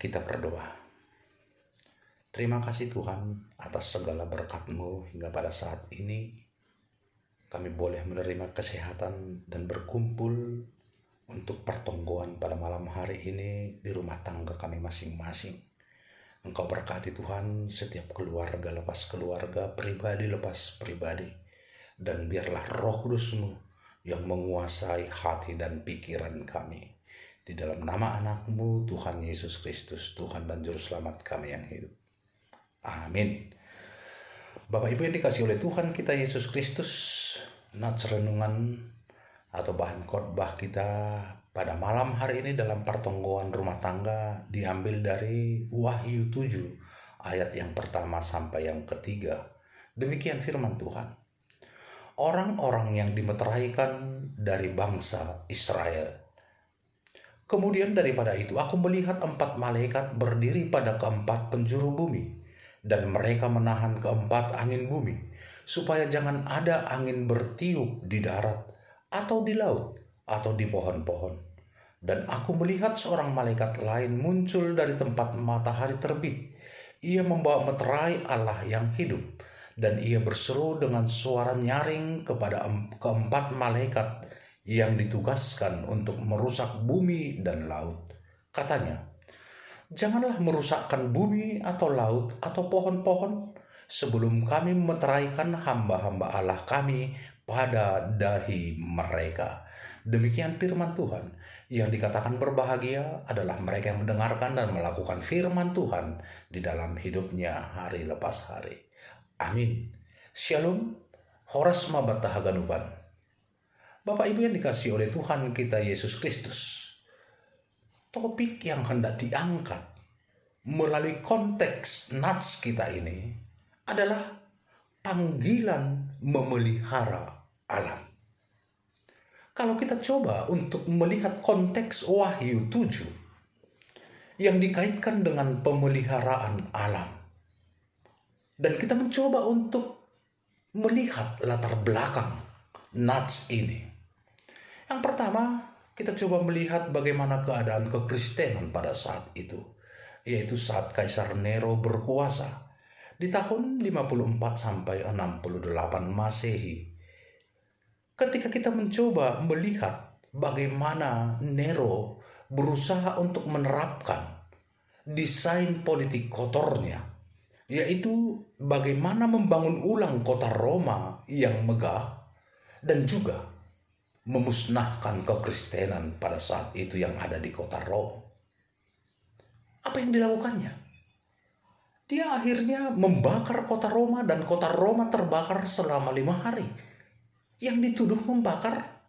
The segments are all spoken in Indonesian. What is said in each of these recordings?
Kita berdoa. Terima kasih Tuhan atas segala berkat-Mu hingga pada saat ini kami boleh menerima kesehatan dan berkumpul untuk pertonggoan pada malam hari ini di rumah tangga kami masing-masing. Engkau berkati Tuhan setiap keluarga lepas keluarga, pribadi lepas pribadi. Dan biarlah Roh Kudus-Mu yang menguasai hati dan pikiran kami. Di dalam nama anak-Mu, Tuhan Yesus Kristus, Tuhan dan Juru Selamat kami yang hidup. Amin. Bapak Ibu yang dikasihi oleh Tuhan kita Yesus Kristus, nats renungan atau bahan khotbah kita pada malam hari ini dalam pertonggoan rumah tangga diambil dari Wahyu 7 ayat yang pertama sampai yang ketiga. Demikian firman Tuhan. Orang-orang yang dimeteraikan dari bangsa Israel. Kemudian daripada itu aku melihat 4 malaikat berdiri pada keempat penjuru bumi, dan mereka menahan keempat angin bumi, supaya jangan ada angin bertiup di darat, atau di laut, atau di pohon-pohon. Dan aku melihat seorang malaikat lain muncul dari tempat matahari terbit. Ia membawa meterai Allah yang hidup, dan ia berseru dengan suara nyaring kepada keempat malaikat yang ditugaskan untuk merusak bumi dan laut. Katanya, janganlah merusakkan bumi atau laut atau pohon-pohon sebelum kami memeteraikan hamba-hamba Allah kami pada dahi mereka. Demikian firman Tuhan. Yang dikatakan berbahagia adalah mereka yang mendengarkan dan melakukan firman Tuhan di dalam hidupnya hari lepas hari. Amin. Shalom. Horas mabat tahaganupan. Bapak Ibu yang dikasihi oleh Tuhan kita Yesus Kristus, topik yang hendak diangkat melalui konteks nats kita ini adalah panggilan memelihara alam. Kalau kita coba untuk melihat konteks Wahyu 7 yang dikaitkan dengan pemeliharaan alam, dan kita mencoba untuk melihat latar belakang nats ini. Yang pertama, kita coba melihat bagaimana keadaan kekristenan pada saat itu, yaitu saat Kaisar Nero berkuasa di tahun 54 sampai 68 Masehi. Ketika kita mencoba melihat bagaimana Nero berusaha untuk menerapkan desain politik kotornya, yaitu bagaimana membangun ulang kota Roma yang megah dan juga memusnahkan kekristenan pada saat itu yang ada di kota Roma. Apa yang dilakukannya? Dia akhirnya membakar kota Roma dan kota Roma terbakar selama 5 hari. Yang dituduh membakar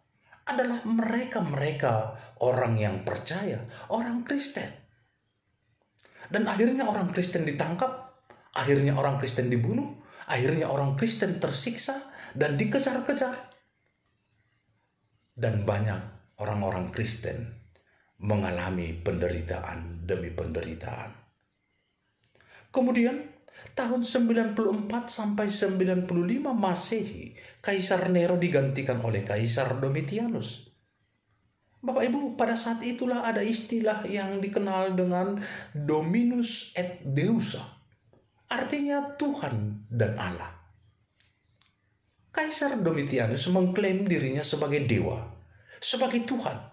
adalah mereka orang yang percaya, orang Kristen. Dan akhirnya orang Kristen ditangkap, akhirnya orang Kristen dibunuh, akhirnya orang Kristen tersiksa dan dikejar-kejar. Dan banyak orang-orang Kristen mengalami penderitaan demi penderitaan. Kemudian tahun 94 sampai 95 Masehi, Kaisar Nero digantikan oleh Kaisar Domitianus. Bapak Ibu, pada saat itulah ada istilah yang dikenal dengan Dominus et Deusa. Artinya Tuhan dan Allah. Kaisar Domitianus mengklaim dirinya sebagai dewa, sebagai Tuhan.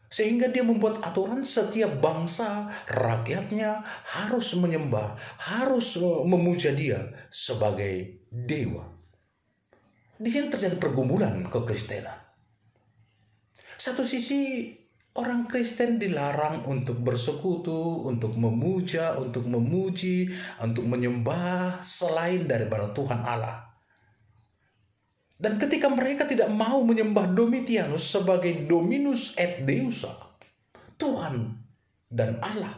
Sehingga dia membuat aturan setiap bangsa, rakyatnya harus menyembah, harus memuja dia sebagai dewa. Di sini terjadi pergumulan kekristenan. Satu sisi orang Kristen dilarang untuk bersekutu, untuk memuja, untuk memuji, untuk menyembah selain daripada Tuhan Allah. Dan ketika mereka tidak mau menyembah Domitianus sebagai Dominus et Deusa, Tuhan dan Allah,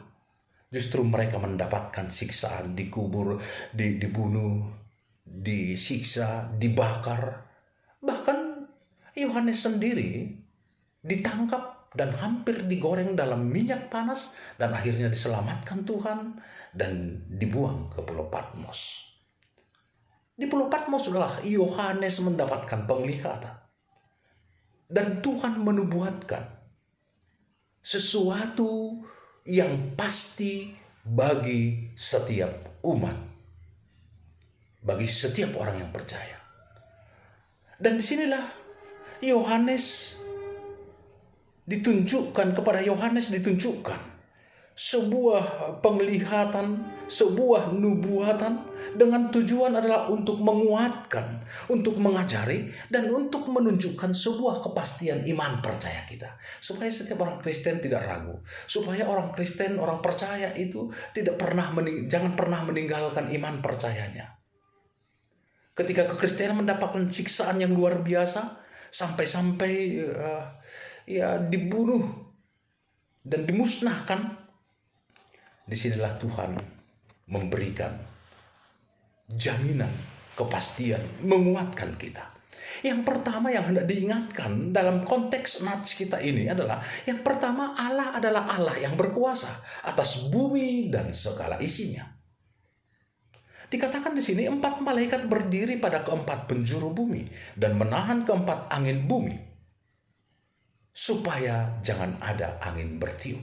justru mereka mendapatkan siksaan, dikubur, dibunuh, disiksa, dibakar. Bahkan Yohanes sendiri ditangkap dan hampir digoreng dalam minyak panas dan akhirnya diselamatkan Tuhan dan dibuang ke Pulau Patmos. Di Pulau Patmos adalah Yohanes mendapatkan penglihatan. Dan Tuhan menubuatkan sesuatu yang pasti bagi setiap umat, bagi setiap orang yang percaya. Dan disinilah Yohanes ditunjukkan, kepada Yohanes ditunjukkan sebuah penglihatan, sebuah nubuatan dengan tujuan adalah untuk menguatkan, untuk mengajari, dan untuk menunjukkan sebuah kepastian iman percaya kita. Supaya setiap orang Kristen tidak ragu. Supaya orang Kristen, orang percaya itu jangan pernah meninggalkan iman percayanya. Ketika kekristenan mendapatkan siksaan yang luar biasa, sampai-sampai dibunuh dan dimusnahkan, disinilah Tuhan memberikan jaminan, kepastian, menguatkan kita. Yang pertama yang hendak diingatkan dalam konteks nats kita ini adalah, yang pertama, Allah adalah Allah yang berkuasa atas bumi dan segala isinya. Dikatakan di sini 4 malaikat berdiri pada keempat penjuru bumi dan menahan keempat angin bumi supaya jangan ada angin bertiup.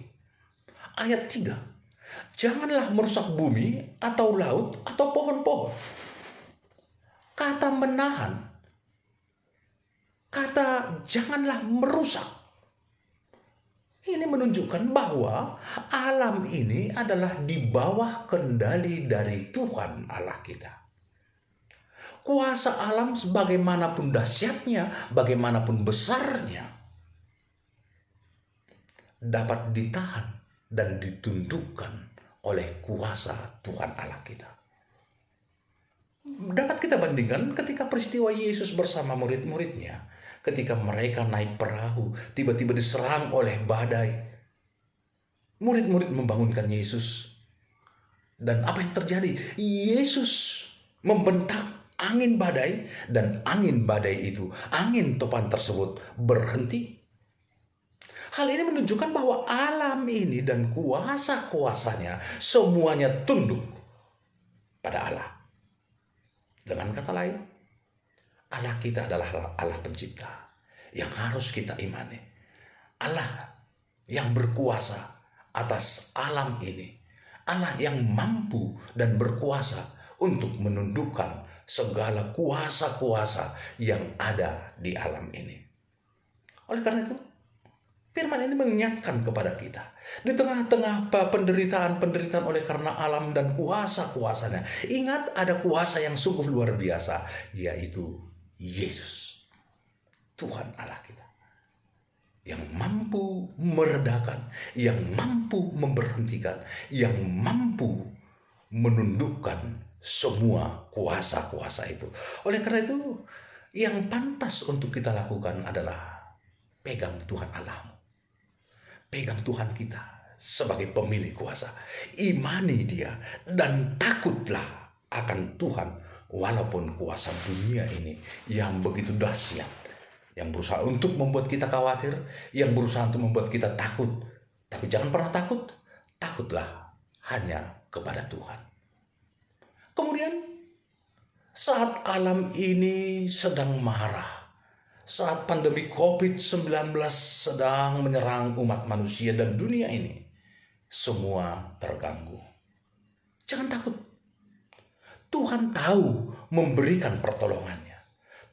Ayat 3. Janganlah merusak bumi atau laut atau pohon-pohon. Kata menahan, kata janganlah merusak, ini menunjukkan bahwa alam ini adalah di bawah kendali dari Tuhan Allah kita. Kuasa alam sebagaimanapun dahsyatnya, bagaimanapun besarnya, dapat ditahan dan ditundukkan oleh kuasa Tuhan Allah kita. Dapat kita bandingkan ketika peristiwa Yesus bersama murid-muridnya, ketika mereka naik perahu, tiba-tiba diserang oleh badai. Murid-murid membangunkan Yesus. Dan apa yang terjadi? Yesus membentak angin badai, dan angin badai itu, angin topan tersebut berhenti. Hal ini menunjukkan bahwa alam ini dan kuasa-kuasanya semuanya tunduk pada Allah. Dengan kata lain, Allah kita adalah Allah pencipta yang harus kita imani. Allah yang berkuasa atas alam ini. Allah yang mampu dan berkuasa untuk menundukkan segala kuasa-kuasa yang ada di alam ini. Oleh karena itu, firman ini mengingatkan kepada kita, di tengah-tengah penderitaan oleh karena alam dan kuasa-kuasanya, ingat ada kuasa yang sungguh luar biasa, yaitu Yesus, Tuhan Allah kita, yang mampu meredakan, yang mampu memberhentikan, yang mampu menundukkan semua kuasa-kuasa itu. Oleh karena itu, yang pantas untuk kita lakukan adalah pegang Tuhan Allahmu. Pegang Tuhan kita sebagai pemilik kuasa. Imani Dia dan takutlah akan Tuhan walaupun kuasa dunia ini yang begitu dahsyat, yang berusaha untuk membuat kita khawatir, yang berusaha untuk membuat kita takut. Tapi jangan pernah takut. Takutlah hanya kepada Tuhan. Kemudian saat alam ini sedang marah, saat pandemi COVID-19 sedang menyerang umat manusia dan dunia ini, semua terganggu. Jangan takut. Tuhan tahu memberikan pertolongannya.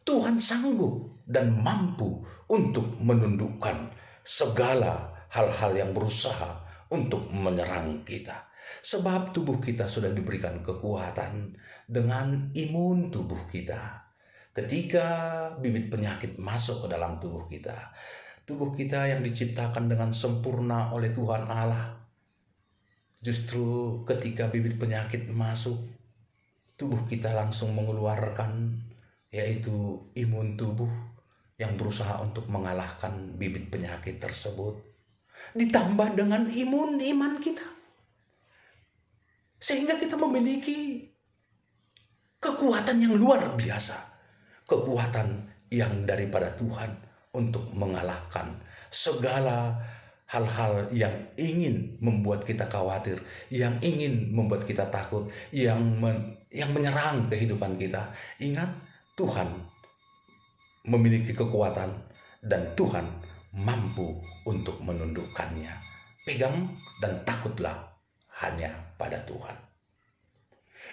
Tuhan sanggup dan mampu untuk menundukkan segala hal-hal yang berusaha untuk menyerang kita. Sebab tubuh kita sudah diberikan kekuatan dengan imun tubuh kita. Ketika bibit penyakit masuk ke dalam tubuh kita yang diciptakan dengan sempurna oleh Tuhan Allah, justru ketika bibit penyakit masuk, tubuh kita langsung mengeluarkan, yaitu imun tubuh yang berusaha untuk mengalahkan bibit penyakit tersebut. Ditambah dengan imun iman kita, sehingga kita memiliki kekuatan yang luar biasa. Kekuatan yang daripada Tuhan untuk mengalahkan segala hal-hal yang ingin membuat kita khawatir, yang ingin membuat kita takut, yang menyerang kehidupan kita. Ingat, Tuhan memiliki kekuatan dan Tuhan mampu untuk menundukkannya. pegang dan takutlah hanya pada Tuhan.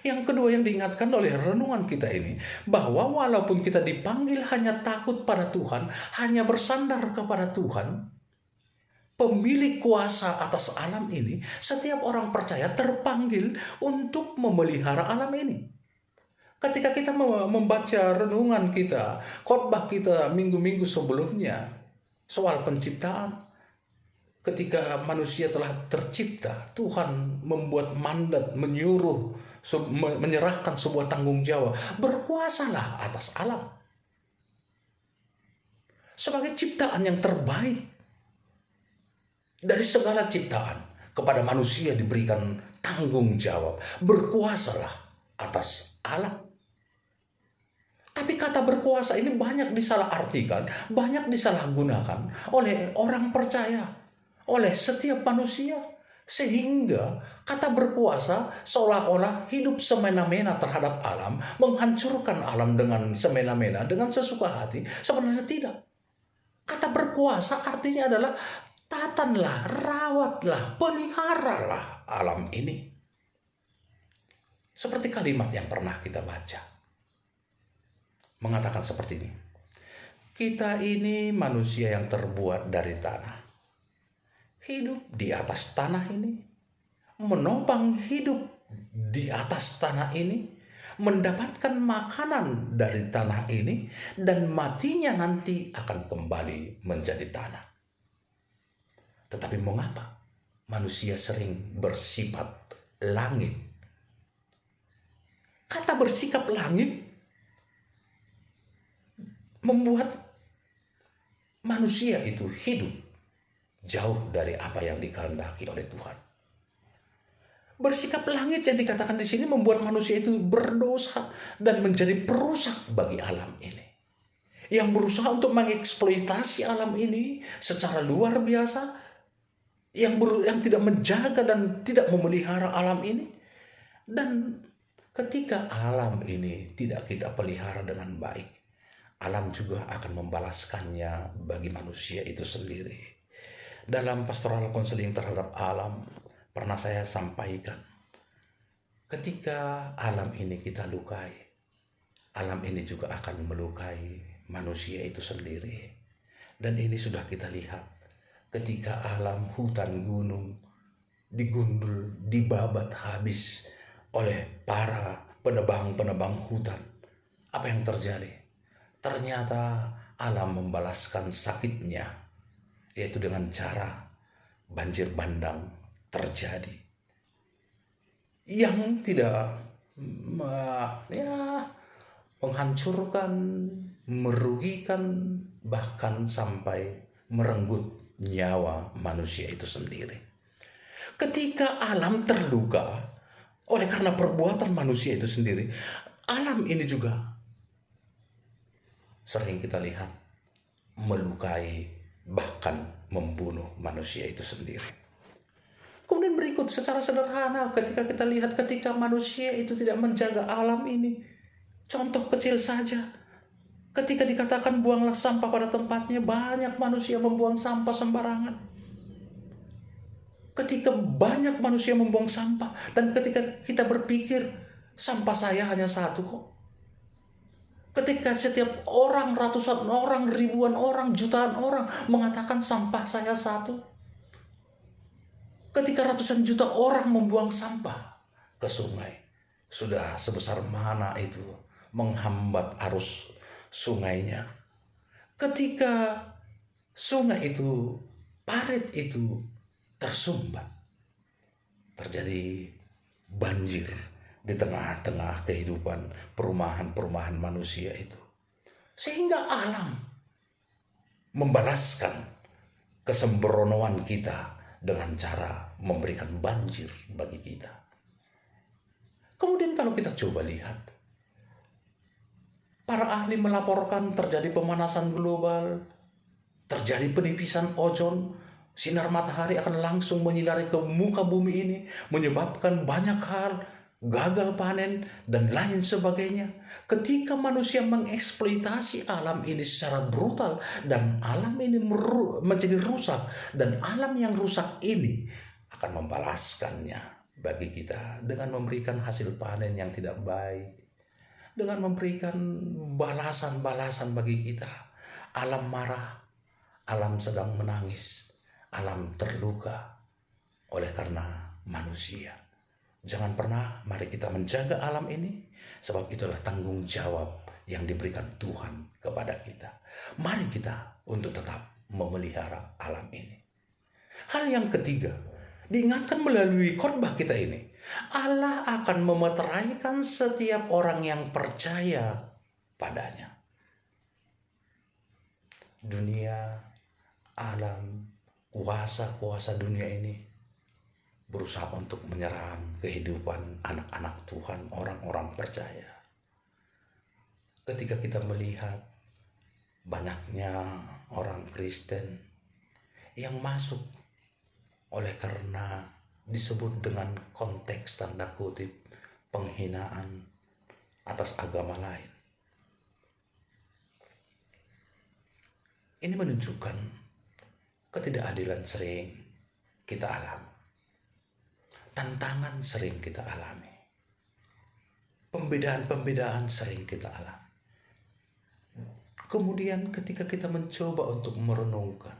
Yang kedua yang diingatkan oleh renungan kita ini, bahwa walaupun kita dipanggil hanya takut pada Tuhan, hanya bersandar kepada Tuhan, pemilik kuasa atas alam ini, setiap orang percaya terpanggil untuk memelihara alam ini. Ketika kita membaca renungan kita, khotbah kita minggu-minggu sebelumnya, soal penciptaan, ketika manusia telah tercipta, Tuhan membuat mandat, menyerahkan sebuah tanggung jawab. Berkuasalah atas alam. Sebagai ciptaan yang terbaik dari segala ciptaan, kepada manusia diberikan tanggung jawab. Berkuasalah atas alam. Tapi kata berkuasa ini banyak disalahartikan, banyak disalahgunakan oleh orang percaya, oleh setiap manusia, sehingga kata berkuasa seolah-olah hidup semena-mena terhadap alam, menghancurkan alam dengan semena-mena, dengan sesuka hati. Sebenarnya tidak. Kata berkuasa artinya adalah tatanlah, rawatlah, peliharalah alam ini. Seperti kalimat yang pernah kita baca, mengatakan seperti ini: kita ini manusia yang terbuat dari tanah, hidup di atas tanah ini, menopang hidup di atas tanah ini, mendapatkan makanan dari tanah ini, dan matinya nanti akan kembali menjadi tanah. Tetapi mengapa manusia sering bersifat langit? Kata bersikap langit membuat manusia itu hidup jauh dari apa yang dikehendaki oleh Tuhan. Bersikap langit yang dikatakan di sini membuat manusia itu berdosa dan menjadi perusak bagi alam ini. Yang berusaha untuk mengeksploitasi alam ini secara luar biasa, yang tidak menjaga dan tidak memelihara alam ini. Dan ketika alam ini tidak kita pelihara dengan baik, alam juga akan membalaskannya bagi manusia itu sendiri. Dalam pastoral konseling terhadap alam, pernah saya sampaikan, ketika alam ini kita lukai, alam ini juga akan melukai manusia itu sendiri. Dan ini sudah kita lihat ketika alam hutan gunung digundul, dibabat habis oleh para penebang-penebang hutan. Apa yang terjadi? Ternyata alam membalaskan sakitnya, yaitu dengan cara banjir bandang terjadi, yang tidak menghancurkan, merugikan, bahkan sampai merenggut nyawa manusia itu sendiri. Ketika alam terluka oleh karena perbuatan manusia itu sendiri, alam ini juga sering kita lihat melukai, bahkan membunuh manusia itu sendiri. Kemudian berikut secara sederhana, ketika kita lihat ketika manusia itu tidak menjaga alam ini, contoh kecil saja, ketika dikatakan buanglah sampah pada tempatnya, banyak manusia membuang sampah sembarangan. Ketika banyak manusia membuang sampah, dan ketika kita berpikir sampah saya hanya satu kok. Ketika setiap orang, ratusan orang, ribuan orang, jutaan orang mengatakan sampah saya satu. Ketika ratusan juta orang membuang sampah ke sungai, sudah sebesar mana itu menghambat arus sungainya. Ketika sungai itu, parit itu tersumbat, terjadi banjir di tengah-tengah kehidupan perumahan-perumahan manusia itu. Sehingga alam membalaskan kesembronoan kita dengan cara memberikan banjir bagi kita. Kemudian kalau kita coba lihat, para ahli melaporkan terjadi pemanasan global, terjadi penipisan ozon, sinar matahari akan langsung menyinari ke muka bumi ini, menyebabkan banyak hal, gagal panen, dan lain sebagainya. Ketika manusia mengeksploitasi alam ini secara brutal, dan alam ini menjadi rusak, dan alam yang rusak ini akan membalaskannya bagi kita dengan memberikan hasil panen yang tidak baik, dengan memberikan balasan-balasan bagi kita. Alam marah, alam sedang menangis, alam terluka oleh karena manusia. Jangan pernah, mari kita menjaga alam ini, sebab itulah tanggung jawab yang diberikan Tuhan kepada kita. Mari kita untuk tetap memelihara alam ini. Hal yang ketiga, diingatkan melalui khotbah kita ini, Allah akan memeteraikan setiap orang yang percaya padanya. Dunia, alam, kuasa-kuasa dunia ini berusaha untuk menyerang kehidupan anak-anak Tuhan, orang-orang percaya. Ketika kita melihat banyaknya orang Kristen yang masuk oleh karena disebut dengan konteks tanda kutip penghinaan atas agama lain. Ini menunjukkan ketidakadilan sering kita alami. Tantangan sering kita alami. Pembedaan-pembedaan sering kita alami. Kemudian ketika kita mencoba untuk merenungkan,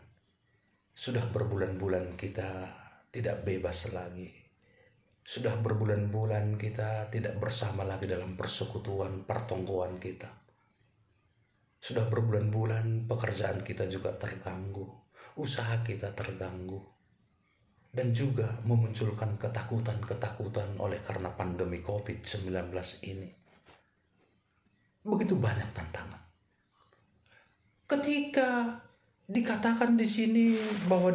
sudah berbulan-bulan kita tidak bebas lagi. Sudah berbulan-bulan kita tidak bersama lagi dalam persekutuan, pertongkoan kita. Sudah berbulan-bulan pekerjaan kita juga terganggu, usaha kita terganggu, dan juga memunculkan ketakutan-ketakutan oleh karena pandemi COVID-19 ini. Begitu banyak tantangan. Ketika dikatakan di sini bahwa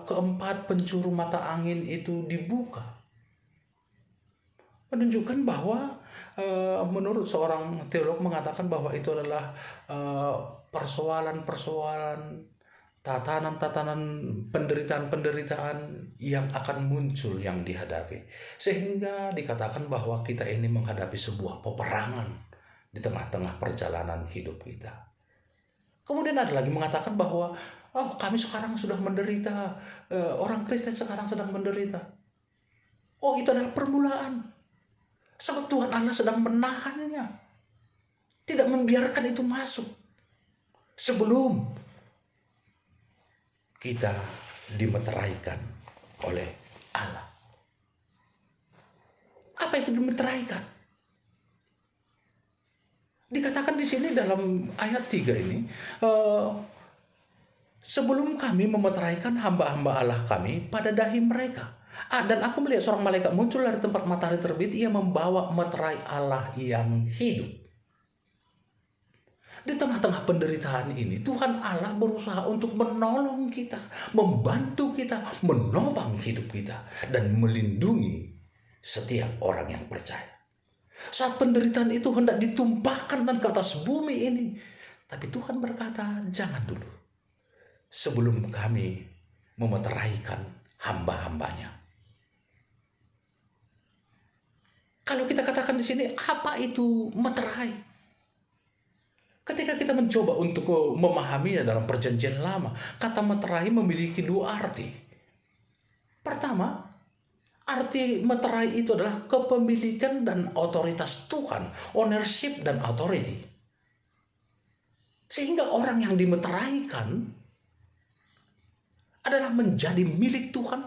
keempat penjuru mata angin itu dibuka, menunjukkan bahwa menurut seorang teolog mengatakan bahwa itu adalah persoalan-persoalan, tatanan-tatanan, penderitaan-penderitaan yang akan muncul yang dihadapi. Sehingga dikatakan bahwa kita ini menghadapi sebuah peperangan di tengah-tengah perjalanan hidup kita. Kemudian ada lagi mengatakan bahwa kami sekarang sudah menderita, orang Kristen sekarang sedang menderita. Oh, itu adalah permulaan. Sebab Tuhan Allah sedang menahannya. Tidak membiarkan itu masuk. Sebelum kita dimeteraikan oleh Allah. Apa itu dimeteraikan? Dikatakan di sini dalam ayat 3 ini, sebelum kami memeteraikan hamba-hamba Allah kami pada dahi mereka. Dan aku melihat seorang malaikat muncul dari tempat matahari terbit. Ia membawa meterai Allah yang hidup. Di tengah-tengah penderitaan ini, Tuhan Allah berusaha untuk menolong kita, membantu kita, menopang hidup kita, dan melindungi setiap orang yang percaya. Saat penderitaan itu hendak ditumpahkan dan ke atas bumi ini, tapi Tuhan berkata, jangan dulu. Sebelum kami memeteraikan hamba-hambanya. Kalau kita katakan di sini, apa itu meterai? Ketika kita mencoba untuk memahaminya dalam perjanjian lama, kata meterai memiliki dua arti. Pertama, arti meterai itu adalah kepemilikan dan otoritas Tuhan, ownership dan authority. Sehingga orang yang dimeteraikan adalah menjadi milik Tuhan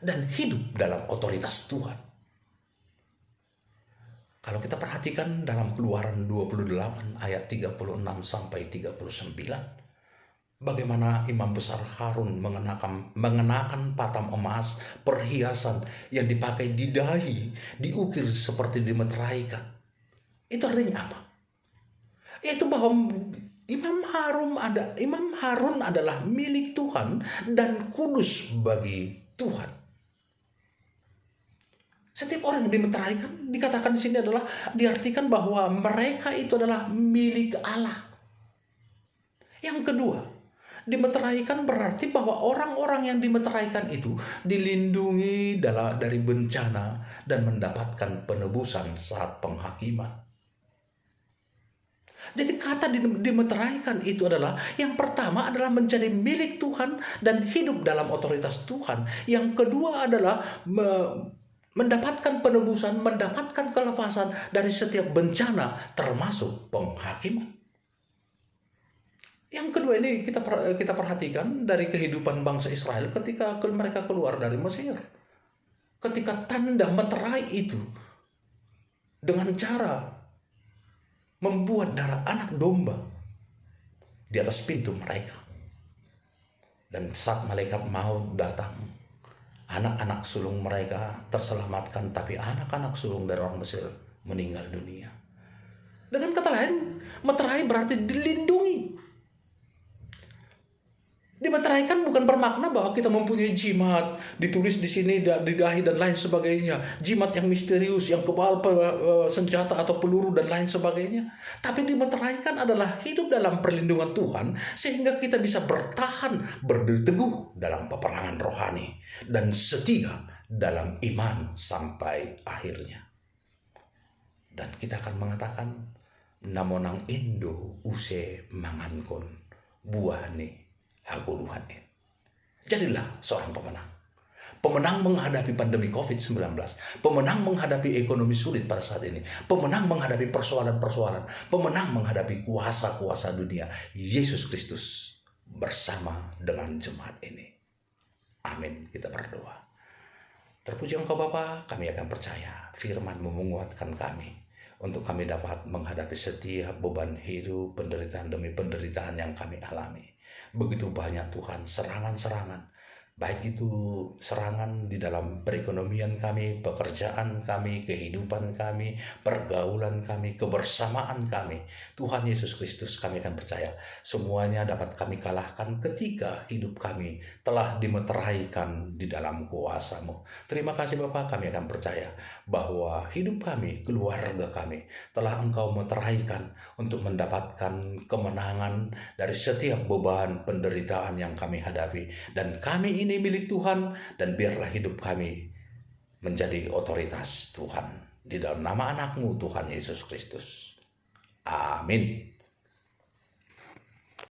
dan hidup dalam otoritas Tuhan. Kalau kita perhatikan dalam Keluaran 28 ayat 36 sampai 39, bagaimana Imam Besar Harun mengenakan patam emas, perhiasan yang dipakai di dahi, diukir seperti dimeteraikan. Itu artinya apa? Yaitu bahwa Imam Harun adalah milik Tuhan dan kudus bagi Tuhan. Setiap orang yang dimeteraikan dikatakan di sini adalah diartikan bahwa mereka itu adalah milik Allah. Yang kedua, Dimeteraikan berarti bahwa orang-orang yang dimeteraikan itu dilindungi dari bencana dan mendapatkan penebusan saat penghakiman. Jadi kata dimeteraikan itu adalah, yang pertama adalah menjadi milik Tuhan dan hidup dalam otoritas Tuhan. Yang kedua adalah mendapatkan penebusan, mendapatkan kelepasan dari setiap bencana termasuk penghakiman. Yang kedua ini kita perhatikan dari kehidupan bangsa Israel ketika mereka keluar dari Mesir. Ketika tanda meterai itu dengan cara membuat darah anak domba di atas pintu mereka. Dan saat malaikat maut datang, anak-anak sulung mereka terselamatkan, tapi anak-anak sulung dari orang Mesir meninggal dunia. Dengan kata lain, meterai berarti dilindungi. Dimeteraikan bukan bermakna bahwa kita mempunyai jimat, ditulis di sini di dahi dan lain sebagainya, jimat yang misterius, yang kebal senjata atau peluru dan lain sebagainya. Tapi dimeteraikan adalah hidup dalam perlindungan Tuhan sehingga kita bisa bertahan, berdiri teguh dalam peperangan rohani dan setia dalam iman sampai akhirnya. Dan kita akan mengatakan, namonang Indo use mangankon buah nih haguluhan. Jadilah seorang pemenang. Pemenang menghadapi pandemi COVID-19. Pemenang menghadapi ekonomi sulit pada saat ini. Pemenang menghadapi persoalan-persoalan. Pemenang menghadapi kuasa-kuasa dunia. Yesus Kristus bersama dengan jemaat ini. Amin. Kita berdoa. Terpuji Engkau Bapa, kami akan percaya firman-Mu menguatkan kami untuk kami dapat menghadapi setiap beban hidup, penderitaan demi penderitaan yang kami alami. Begitu banyak Tuhan serangan-serangan, baik itu serangan di dalam perekonomian kami, pekerjaan kami, kehidupan kami, pergaulan kami, kebersamaan kami. Tuhan Yesus Kristus, kami akan percaya semuanya dapat kami kalahkan ketika hidup kami telah dimeteraikan di dalam kuasa-Mu. Terima kasih Bapa, kami akan percaya bahwa hidup kami, keluarga kami telah Engkau meteraikan untuk mendapatkan kemenangan dari setiap beban penderitaan yang kami hadapi. Dan kami ini milik Tuhan, dan biarlah hidup kami menjadi otoritas Tuhan di dalam nama anak-Mu Tuhan Yesus Kristus. Amin.